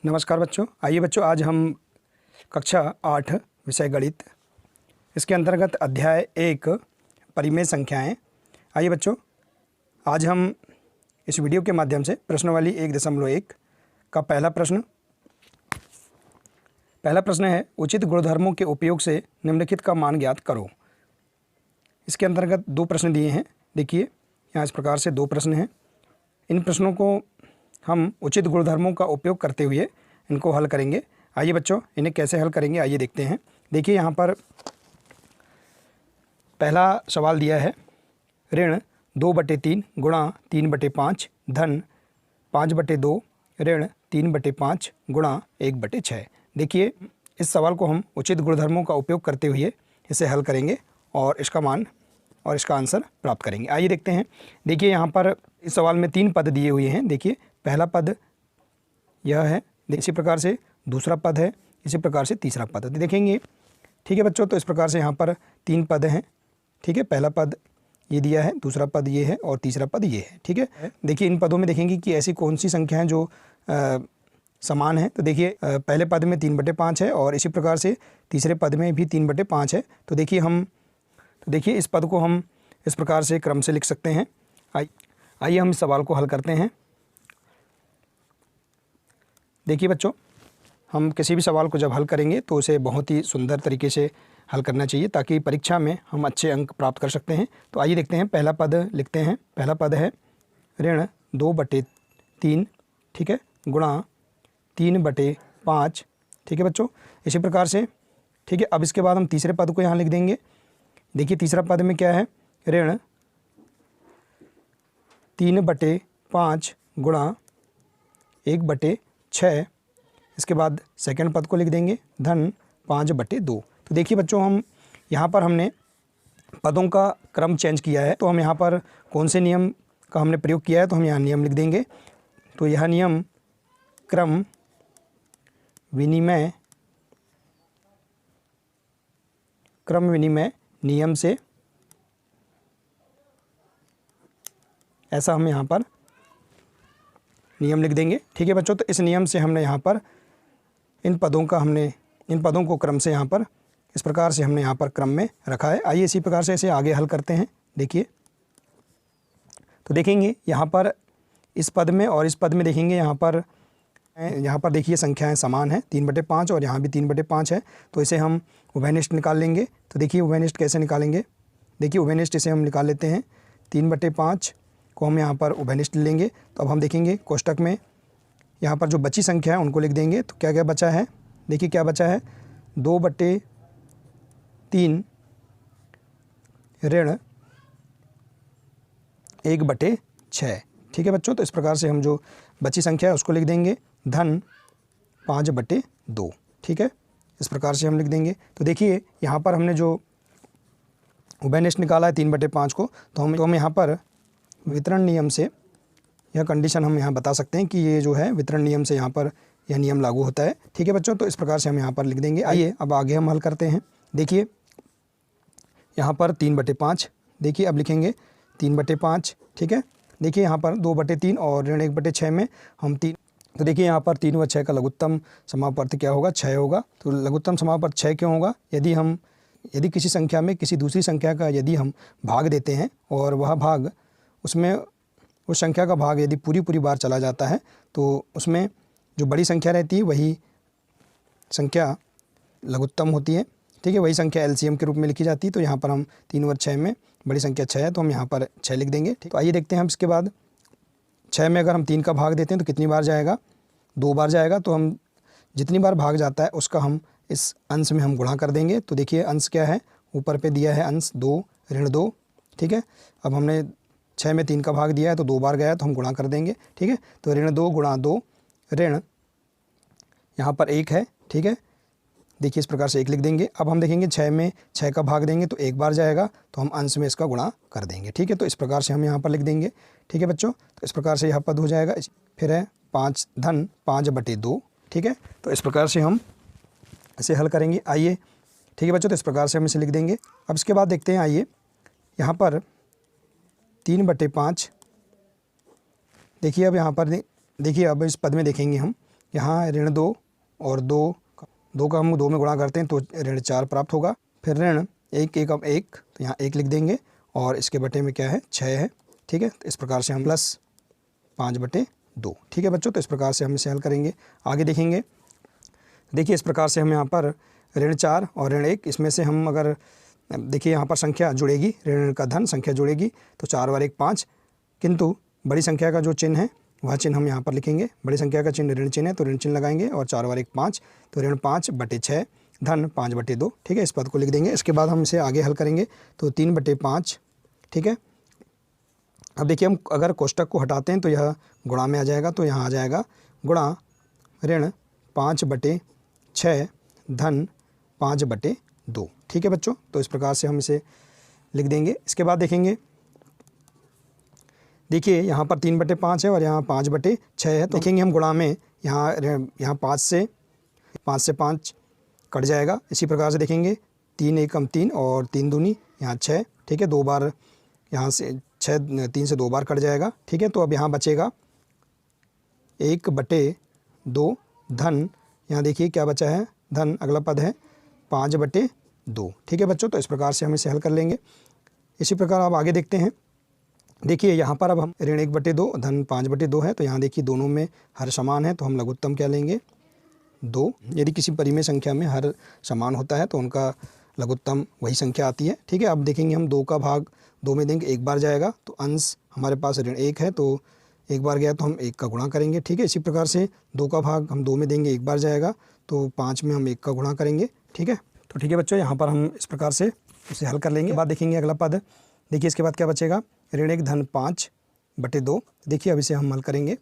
नमस्कार बच्चों। आइए बच्चों, आज हम कक्षा 8 विषय गणित, इसके अंतर्गत अध्याय 1 परिमेय संख्याएं। आइए बच्चों, आज हम इस वीडियो के माध्यम से प्रश्नावली 1.1 का पहला प्रश्न है, उचित गुणधर्मों के उपयोग से निम्नलिखित का मान ज्ञात करो। इसके अंतर्गत 2 प्रश्न दिए हैं। देखिए यहाँ इस प्रकार से 2 प्रश्न हैं। इन प्रश्नों को हम उचित गुणधर्मों का उपयोग करते हुए इनको हल करेंगे। आइए बच्चों, इन्हें कैसे हल करेंगे आइए देखते हैं। देखिए यहाँ पर पहला सवाल दिया है, ऋण 2/3 गुणा 3/5 धन 5/2 ऋण 3/5 गुणा 1/6। देखिए इस सवाल को हम उचित गुणधर्मों का उपयोग करते हुए इसे हल करेंगे और इसका मान और इसका आंसर प्राप्त करेंगे। आइए देखते हैं। देखिए यहाँ पर इस सवाल में 3 पद दिए हुए हैं। देखिए पहला पद यह है, इसी प्रकार से दूसरा पद है, इसी प्रकार से तीसरा पद देखेंगे। ठीक है बच्चों, तो इस प्रकार से यहाँ पर 3 पद हैं। ठीक है, पहला पद ये दिया है, दूसरा पद ये है और तीसरा पद ये है। ठीक है, देखिए इन पदों में देखेंगे कि ऐसी कौन सी संख्या है जो समान है। तो देखिए पहले पद में 3/5 है और इसी प्रकार से तीसरे पद में भी 3/5 है। तो देखिए इस पद को हम इस प्रकार से क्रम से लिख सकते हैं। आइए हम इस सवाल को हल करते हैं। देखिए बच्चों, हम किसी भी सवाल को जब हल करेंगे तो उसे बहुत ही सुंदर तरीके से हल करना चाहिए ताकि परीक्षा में हम अच्छे अंक प्राप्त कर सकते हैं। तो आइए देखते हैं, पहला पद लिखते हैं। पहला पद है ऋण 2/3, ठीक है, गुणा 3/5। ठीक है बच्चों, इसी प्रकार से। ठीक है, अब इसके बाद हम तीसरे पद को यहाँ लिख देंगे। देखिए तीसरा पद में क्या है, ऋण 3/5 गुणा 1/6। इसके बाद सेकंड पद को लिख देंगे धन 5/2। तो देखिए बच्चों, हम यहाँ पर हमने पदों का क्रम चेंज किया है। तो हम यहाँ पर कौन से नियम का हमने प्रयोग किया है, तो हम यहाँ नियम लिख देंगे। तो यह नियम क्रम विनिमय नियम से, ऐसा हम यहाँ पर नियम लिख देंगे। ठीक है बच्चों, तो इस नियम से हमने यहाँ पर इन पदों को क्रम से यहाँ पर इस प्रकार से हमने यहाँ पर क्रम में रखा है। आइए इसी प्रकार से इसे आगे हल करते हैं। देखिए तो देखेंगे यहाँ पर इस पद में और इस पद में देखेंगे यहाँ पर देखिए संख्याएं समान हैं, 3/5 और यहाँ भी 3/5 है। तो इसे हम उभयनिष्ठ निकाल लेंगे। तो देखिए उभयनिष्ठ कैसे निकालेंगे। देखिए उभयनिष्ठ इसे हम निकाल लेते हैं। 3/5 को हम यहाँ पर उभयनिष्ठ लेंगे। तो अब हम देखेंगे कोष्टक में यहाँ पर जो बची संख्या है उनको लिख देंगे। तो क्या क्या बचा है, देखिए क्या बचा है, 2/3 ऋण 1/6। ठीक है बच्चों, तो इस प्रकार से हम जो बची संख्या है उसको लिख देंगे धन 5/2। ठीक है, इस प्रकार से हम लिख देंगे। तो देखिए यहाँ पर हमने जो उभयनिष्ठ निकाला है 3/5 को, तो हम यहाँ पर वितरण नियम से यह कंडीशन हम यहाँ बता सकते हैं कि ये जो है वितरण नियम से यहाँ पर यह नियम लागू होता है। ठीक है बच्चों, तो इस प्रकार से हम यहाँ पर लिख देंगे। आइए अब आगे हम हल करते हैं। देखिए यहाँ पर 3/5, देखिए अब लिखेंगे 3/5। ठीक है, देखिए यहाँ पर 2/3 और ऋण 1/6 में हम 3। तो देखिए यहाँ पर 3 व 6 का लघुत्तम समापवर्त क्या होगा, 6 होगा। तो लघुत्तम समापवर्त 6 क्यों होगा, यदि किसी संख्या में किसी दूसरी संख्या का यदि हम भाग देते हैं और वह भाग उसमें उस संख्या का भाग यदि पूरी बार चला जाता है तो उसमें जो बड़ी संख्या रहती है वही संख्या लघुत्तम होती है। ठीक है, वही संख्या एलसीएम के रूप में लिखी जाती है। तो यहाँ पर हम 3 और 6 में बड़ी संख्या 6 है तो हम यहाँ पर 6 लिख देंगे। ठीक, तो आइए देखते हैं हम इसके बाद 6 में अगर हम 3 का भाग देते हैं तो कितनी बार जाएगा, 2 बार जाएगा। तो हम जितनी बार भाग जाता है उसका हम इस अंश में हम गुणा कर देंगे। तो देखिए अंश क्या है, ऊपर पे दिया है अंश 2 ऋण 2। ठीक है, अब हमने 6 में 3 का भाग दिया है तो 2 बार गया तो हम गुणा कर देंगे। ठीक है, तो ऋण 2 गुणा 2 ऋण यहाँ पर 1 है। ठीक है, देखिए इस प्रकार से 1 लिख देंगे। अब हम देखेंगे 6 में 6 का भाग देंगे तो 1 बार जाएगा तो हम अंश में इसका गुणा कर देंगे। ठीक है, तो इस प्रकार से हम यहाँ पर लिख देंगे। ठीक है बच्चों, तो इस प्रकार से यह पद हो जाएगा। फिर है 5 धन 5/2। ठीक है, तो इस प्रकार से हम इसे हल करेंगे। आइए ठीक है बच्चों, तो इस प्रकार से हम इसे लिख देंगे। अब इसके बाद देखते हैं, आइए यहाँ पर 3/5 देखिए अब यहाँ पर देखिए अब इस पद में देखेंगे हम यहाँ ऋण 2 और 2 का हम 2 में गुणा करते हैं तो ऋण 4 प्राप्त होगा। फिर ऋण 1 1 अब 1, तो यहाँ 1 लिख देंगे और इसके बटे में क्या है 6 है। ठीक है, तो इस प्रकार से हम प्लस 5/2। ठीक है बच्चों, तो इस प्रकार से हम इसे हल करेंगे। आगे देखेंगे, देखिए इस प्रकार से हम यहाँ पर ऋण 4 और ऋण 1, इसमें से हम अगर देखिए यहाँ पर संख्या जुड़ेगी, ऋण का धन संख्या जुड़ेगी तो 4 और 1 5, किंतु बड़ी संख्या का जो चिन्ह है वह चिन्ह हम यहाँ पर लिखेंगे। बड़ी संख्या का चिन्ह ऋण चिन्ह है तो ऋण चिन्ह लगाएंगे और 4 और 1 5, तो ऋण 5/6 धन 5/2। ठीक है, इस पद को लिख देंगे। इसके बाद हम इसे आगे हल करेंगे तो 3/5। ठीक है, अब देखिए हम अगर कोष्टक को हटाते हैं तो यह गुणा में आ जाएगा, तो यहाँ आ जाएगा गुणा ऋण 5/6 धन 5/2। ठीक है बच्चों, तो इस प्रकार से हम इसे लिख देंगे। इसके बाद देखेंगे, देखिए यहाँ पर 3/5 है और यहाँ 5/6 है, तो देखेंगे हम गुणा में यहाँ 5 से 5 कट जाएगा। इसी प्रकार से देखेंगे 3 एकम 3 और 3 दूनी यहाँ 6। ठीक है, 2 बार यहाँ से 6 3 से 2 बार कट जाएगा। ठीक है, तो अब यहाँ बचेगा 1/2 धन, यहाँ देखिए क्या बचा है धन, अगला पद है 5/2। ठीक है बच्चों, तो इस प्रकार से हम इसे हल कर लेंगे। इसी प्रकार आप आगे देखते हैं, देखिए यहाँ पर अब हम ऋण 1/2 धन 5/2 है, तो यहाँ देखिए दोनों में हर समान है तो हम लघुत्तम क्या लेंगे 2। यदि किसी परिमेय संख्या में हर समान होता है तो उनका लघुत्तम वही संख्या आती है। ठीक है, अब देखेंगे हम 2 का भाग 2 में देंगे, 1 बार जाएगा, तो अंश हमारे पास ऋण 1 है तो 1 बार गया तो हम 1 का गुणा करेंगे। ठीक है, इसी प्रकार से 2 का भाग हम 2 में देंगे, 1 बार जाएगा तो 5 में हम 1 का गुणा करेंगे। ठीक है, तो ठीक है बच्चों, यहाँ पर हम इस प्रकार से इसे हल कर लेंगे। बाद देखेंगे अगला पद, देखिए इसके बाद क्या बचेगा ऋण 1 धन 5/2। देखिए अब इसे हम हल करेंगे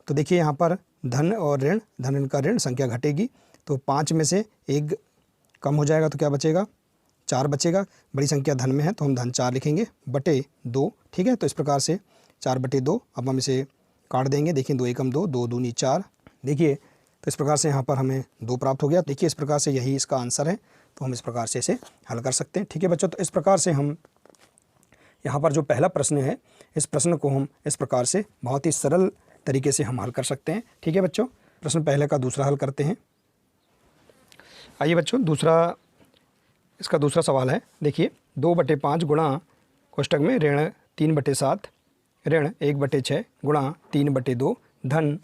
तो देखिए यहाँ पर धन और ऋण, धन का ऋण संख्या घटेगी तो 5 में से 1 कम हो जाएगा तो क्या बचेगा 4 बचेगा। बड़ी संख्या धन में है तो हम धन 4 लिखेंगे बटे 2। ठीक है, तो इस प्रकार से 4/2 अब हम इसे काट देंगे। देखिए 2 एकम 2, 2 दूनी 4। देखिए तो इस प्रकार से यहाँ पर हमें 2 प्राप्त हो गया। देखिए इस प्रकार से यही इसका आंसर है, तो हम इस प्रकार से इसे हल कर सकते हैं। ठीक है बच्चों, तो इस प्रकार से हम यहाँ पर जो पहला प्रश्न है, इस प्रश्न को हम इस प्रकार से बहुत ही सरल तरीके से हम हल कर सकते हैं। ठीक है बच्चों, प्रश्न पहले का दूसरा हल करते हैं। आइए बच्चों, इसका दूसरा सवाल है। देखिए 2/5 गुणा कोष्टक में ऋण 3/7 ऋण 1/6 गुणा 3/2 धन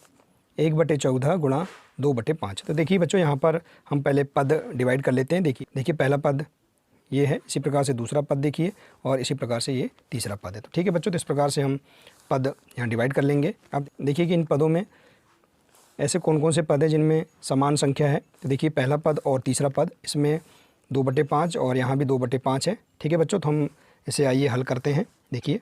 1/14 गुणा 2/5। तो देखिए बच्चों, यहाँ पर हम पहले पद डिवाइड कर लेते हैं। देखिए पहला पद ये है, इसी प्रकार से दूसरा पद देखिए और इसी प्रकार से ये तीसरा पद है। तो ठीक है बच्चों, तो इस प्रकार से हम पद यहाँ डिवाइड कर लेंगे। अब देखिए कि इन पदों में ऐसे कौन कौन से पद हैं जिनमें समान संख्या है। तो देखिए पहला पद और तीसरा पद, इसमें 2/5 और यहाँ भी 2/5 है। ठीक है बच्चों, तो हम इसे आइए हल करते हैं। देखिए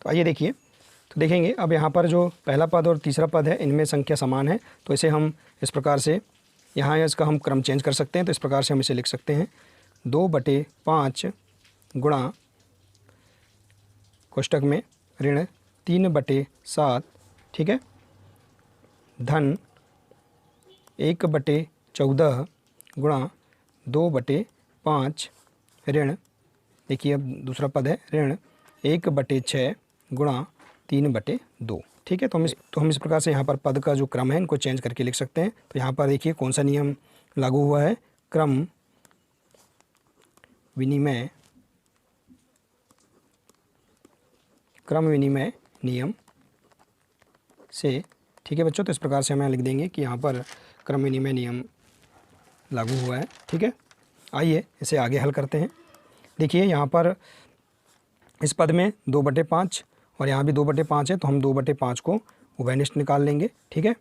तो आइए देखिए, तो देखेंगे अब यहाँ पर जो पहला पद और तीसरा पद है इनमें संख्या समान है, तो इसे हम इस प्रकार से यहाँ इसका हम क्रम चेंज कर सकते हैं। तो इस प्रकार से हम इसे लिख सकते हैं 2/5 गुणा कोष्टक में ऋण 3/7। ठीक है, धन 1/14 गुणा 2/5 ऋण, देखिए अब दूसरा पद है ऋण 1/6 गुणा 3/2। ठीक है, तो हम इस प्रकार से यहाँ पर पद का जो क्रम है इनको चेंज करके लिख सकते हैं। तो यहाँ पर देखिए कौन सा नियम लागू हुआ है, क्रम विनिमय नियम से। ठीक है बच्चों, तो इस प्रकार से हम यहाँ लिख देंगे कि यहाँ पर क्रम विनिमय नियम लागू हुआ है। ठीक है, आइए इसे आगे हल करते हैं। देखिए यहाँ पर इस पद में 2/5 और यहाँ भी 2/5 है, तो हम 2/5 को उभयनिष्ठ निकाल लेंगे। ठीक है,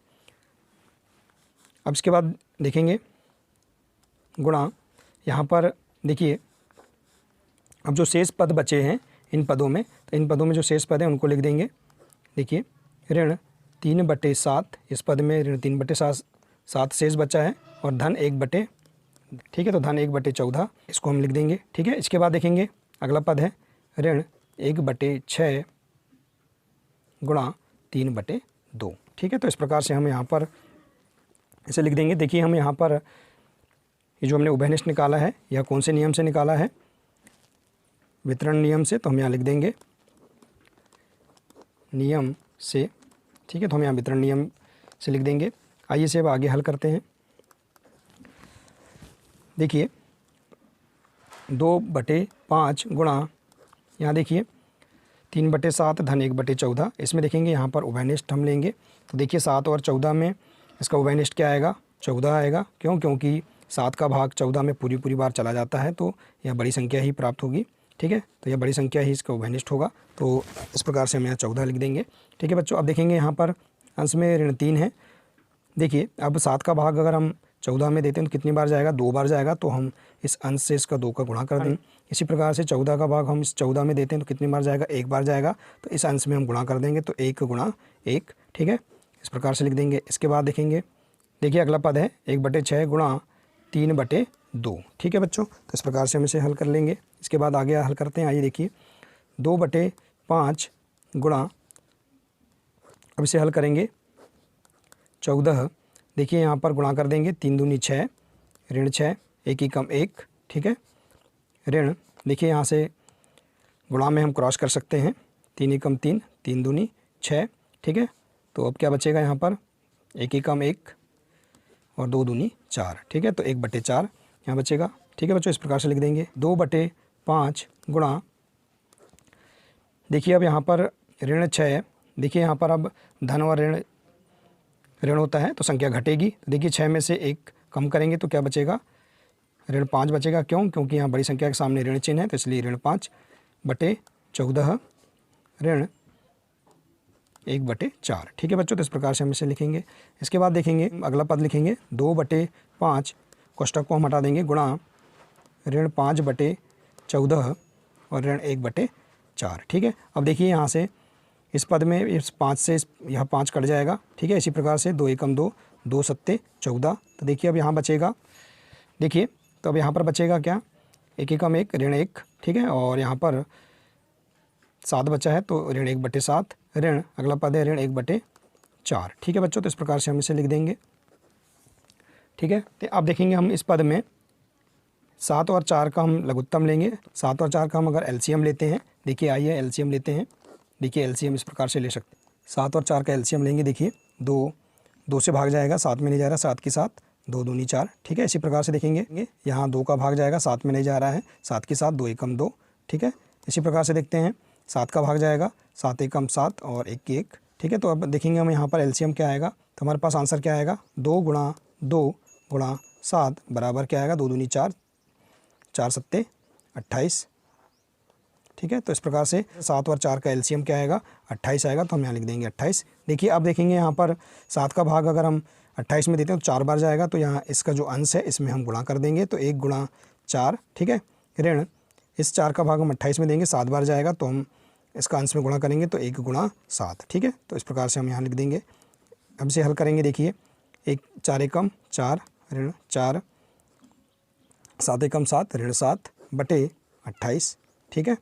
अब इसके बाद देखेंगे गुणा, यहाँ पर देखिए अब जो शेष पद बचे हैं इन पदों में, तो इन पदों में जो शेष पद हैं उनको लिख देंगे। देखिए ऋण 3/7, इस पद में ऋण 3/7 शेष बचा है और धन 1/, ठीक है, तो धन 1/14 इसको हम लिख देंगे। ठीक है, इसके बाद देखेंगे अगला पद है ऋण 1/6 गुणा 3/2। ठीक है, तो इस प्रकार से हम यहाँ पर इसे लिख देंगे। देखिए हम यहाँ पर ये जो हमने उभयनिष्ठ निकाला है यह कौन से नियम से निकाला है, वितरण नियम से, तो हम यहाँ लिख देंगे नियम से, ठीक है। तो हम यहाँ वितरण नियम से लिख देंगे। आइए इसे अब आगे हल करते हैं। देखिए 2/5 गुणा, यहाँ देखिए 3/7 धन 1/14, इसमें देखेंगे यहाँ पर उभयनिष्ठ हम लेंगे। तो देखिए 7 और 14 में इसका उभयनिष्ठ क्या आएगा, 14 आएगा। क्यों? क्योंकि 7 का भाग 14 में पूरी बार चला जाता है, तो यह बड़ी संख्या ही प्राप्त होगी, ठीक है। तो यह बड़ी संख्या ही इसका उभयनिष्ठ होगा। तो इस प्रकार से हम यहाँ 14 लिख देंगे, ठीक है बच्चों। अब देखेंगे यहाँ पर अंश में ऋण 3 है। देखिए अब 7 का भाग अगर हम 14 में देते हैं तो कितनी बार जाएगा, 2 बार जाएगा। तो हम इस अंश से इसका 2 का गुणा कर देंगे। इसी प्रकार से 14 का भाग हम इस 14 में देते हैं तो कितनी बार जाएगा, 1 बार जाएगा। तो इस अंश में हम गुणा कर देंगे, तो 1 गुणा 1, ठीक है। इस प्रकार से लिख देंगे। इसके बाद देखेंगे, देखिए अगला पद है 1/6 गुणा 3/2, ठीक है बच्चों। तो इस प्रकार से हम इसे हल कर लेंगे। इसके बाद आगे हल करते हैं। आइए देखिए 2/5 गुणा, अब इसे हल करेंगे 14। देखिए यहाँ पर गुणा कर देंगे, 3 दूनी 6, ऋण 6, 1 एकम 1, ठीक है। ऋण, देखिए यहाँ से गुणा में हम क्रॉस कर सकते हैं, 3 एकम 3, 3 दूनी 6, ठीक है। तो अब क्या बचेगा यहाँ पर, 1 एकम 1 और 2 दूनी 4, ठीक है। तो 1/4 यहाँ बचेगा, ठीक है बच्चों। इस प्रकार से लिख देंगे 2/5 गुणा, देखिए अब यहाँ पर ऋण 6, देखिए यहाँ पर अब धन और ऋण होता है तो संख्या घटेगी। देखिए 6 में से 1 कम करेंगे तो क्या बचेगा, ऋण 5 बचेगा। क्यों? क्योंकि यहाँ बड़ी संख्या के सामने ऋण चिन्ह है, तो इसलिए ऋण 5/14 ऋण 1/4, ठीक है बच्चों। तो इस प्रकार से हम इसे लिखेंगे। इसके बाद देखेंगे अगला पद लिखेंगे 2/5, कोष्टक को हम हटा देंगे, गुणा ऋण 5/14 और ऋण 1/4, ठीक है। अब देखिए यहाँ से इस पद में इस 5 से यह 5 कट जाएगा, ठीक है। इसी प्रकार से 2 एकम 2, 2 सत्ते 14। तो देखिए अब यहाँ बचेगा, देखिए तो अब यहाँ पर बचेगा क्या, 1 एकम 1 ऋण 1, ठीक है। और यहाँ पर 7 बचा है तो ऋण 1/7 ऋण, अगला पद है ऋण 1/4, ठीक है बच्चों। तो इस प्रकार से हम इसे लिख देंगे, ठीक है। तो अब देखेंगे हम इस पद में 7 और 4 का हम लघुत्तम लेंगे। 7 और 4 का हम अगर एलसीएम लेते हैं, देखिए आइए एलसीएम लेते हैं। देखिए एलसीएम इस प्रकार से ले सकते हैं, 7 और 4 का एलसीएम लेंगे। देखिए 2 से भाग जाएगा, 7 में नहीं जा रहा, 7 की 7, 2 दूनी 4, ठीक है। इसी प्रकार से देखेंगे यहाँ 2 का भाग जाएगा, 7 में नहीं जा रहा है, 7 की 7, 2 एकम 2, ठीक है। इसी प्रकार से देखते हैं 7 का भाग जाएगा, 7 एकम 7 और 1 की 1, ठीक है। तो अब देखेंगे हम यहाँ पर एलसीएम क्या आएगा, तो हमारे पास आंसर क्या आएगा, 2 गुणा 2 गुणा 7 बराबर क्या आएगा, 2 दूनी 4, 4 सत्ते 28, ठीक है। तो इस प्रकार से 7 और 4 का एलसीएम क्या आएगा, 28 आएगा। तो हम यहाँ लिख देंगे 28। देखिए अब देखेंगे यहाँ पर 7 का भाग अगर हम 28 में देते हैं तो 4 बार जाएगा, तो यहाँ इसका जो अंश है इसमें हम गुणा कर देंगे, तो 1 गुणा 4, ठीक है। ऋण इस 4 का भाग हम 28 में देंगे, 7 बार जाएगा, तो हम इसका अंश में गुणा करेंगे, तो 1 गुणा 7, ठीक है। तो इस प्रकार से हम यहाँ लिख देंगे। अब इसे हल करेंगे। देखिए 4 एकम 4 ऋण 4, 7 एकम 7 ऋण 7/28, ठीक है।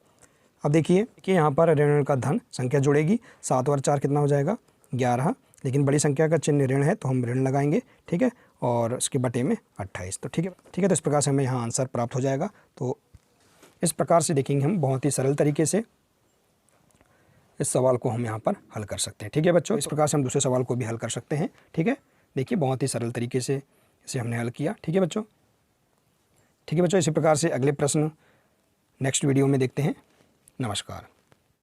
अब देखिए कि यहाँ पर ऋण का धन संख्या जुड़ेगी, 7 और 4 कितना हो जाएगा, 11, लेकिन बड़ी संख्या का चिन्ह ऋण है तो हम ऋण लगाएंगे, ठीक है। और उसके बटे में 28, तो ठीक है। तो इस प्रकार से हमें यहाँ आंसर प्राप्त हो जाएगा। तो इस प्रकार से देखेंगे हम बहुत ही सरल तरीके से इस सवाल को हम यहाँ पर हल कर सकते हैं, ठीक है बच्चों। इस प्रकार से हम दूसरे सवाल को भी हल कर सकते हैं, ठीक है। देखिए बहुत ही सरल तरीके से इसे हमने हल किया, ठीक है बच्चों। ठीक है बच्चों, इसी प्रकार से अगले प्रश्न नेक्स्ट वीडियो में देखते हैं। नमस्कार।